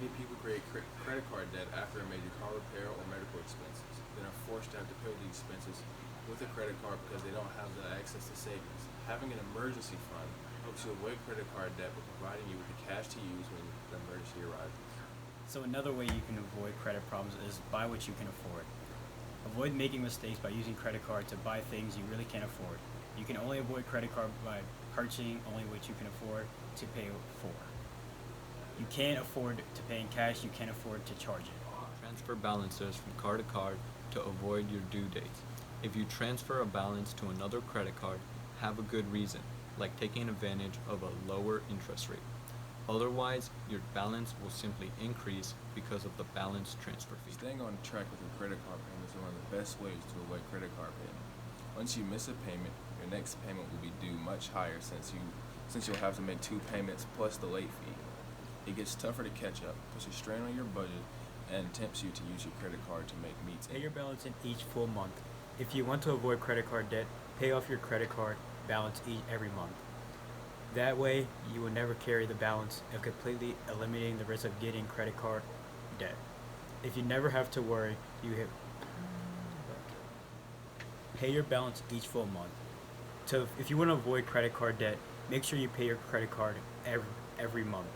Many people create credit card debt after a major car repair or medical expenses, then are forced to have to pay these expenses with a credit card because they don't have the access to savings. Having an emergency fund helps you avoid credit card debt by providing you with the cash to use when the emergency arises. So another way you can avoid credit problems is buy what you can afford. Avoid making mistakes by using credit card to buy things you really can't afford. You can only avoid credit card by purchasing only what you can afford to pay for. You can't afford to pay in cash, you can't afford to charge it. Transfer balances from card to card to avoid your due dates. If you transfer a balance to another credit card, have a good reason, like taking advantage of a lower interest rate. Otherwise, your balance will simply increase because of the balance transfer fee. Staying on track with your credit card payments is one of the best ways to avoid credit card payment. Once you miss a payment, your next payment will be due much higher since you'll have to make 2 payments plus the late fee. It gets tougher to catch up, puts a strain on your budget, and tempts you to use your credit card to make meets. Pay your balance in each full month. If you want to avoid credit card debt, pay off your credit card balance every month. That way, you will never carry the balance and completely eliminating the risk of getting credit card debt. If you never have to worry, pay your balance each full month. So if you want to avoid credit card debt, make sure you pay your credit card every month.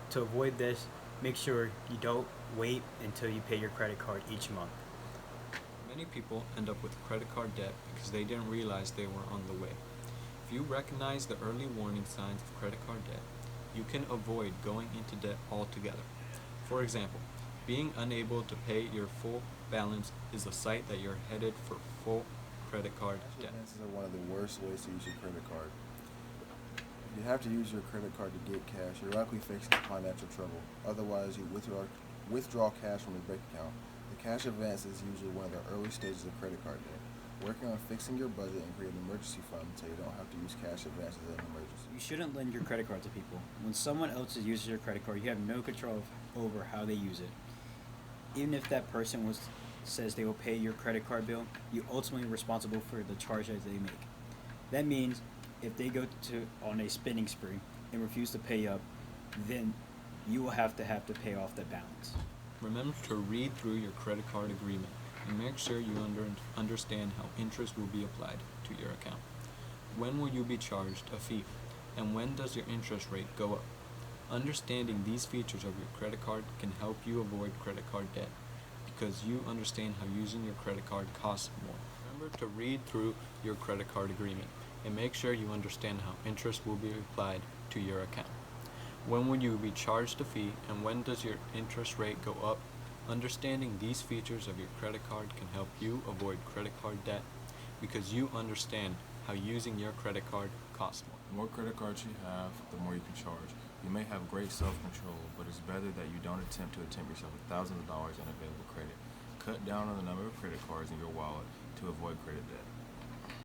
To avoid this, make sure you don't wait until you pay your credit card each month. Many people end up with credit card debt because they didn't realize they were on the way. If you recognize the early warning signs of credit card debt, you can avoid going into debt altogether. For example, being unable to pay your full balance is a sign that you're headed for full credit card debt. Advances are one of the worst ways to use your credit card. If you have to use your credit card to get cash, you're likely facing financial trouble. Otherwise, you withdraw cash from your bank account. The cash advance is usually one of the early stages of credit card debt. Working on fixing your budget and creating an emergency fund so you don't have to use cash advances in an emergency. You shouldn't lend your credit card to people. When someone else uses your credit card, you have no control over how they use it. Even if that person says they will pay your credit card bill, you're ultimately responsible for the charges they make. That means if they go on a spending spree and refuse to pay up, then you will have to pay off that balance. Remember to read through your credit card agreement and make sure you understand how interest will be applied to your account. When will you be charged a fee? And when does your interest rate go up? Understanding these features of your credit card can help you avoid credit card debt because you understand how using your credit card costs more. Remember to read through your credit card agreement and make sure you understand how interest will be applied to your account. When will you be charged a fee and when does your interest rate go up? Understanding these features of your credit card can help you avoid credit card debt because you understand how using your credit card costs more. The more credit cards you have, the more you can charge. You may have great self-control, but it's better that you don't attempt yourself with thousands of dollars in available credit. Cut down on the number of credit cards in your wallet to avoid credit debt.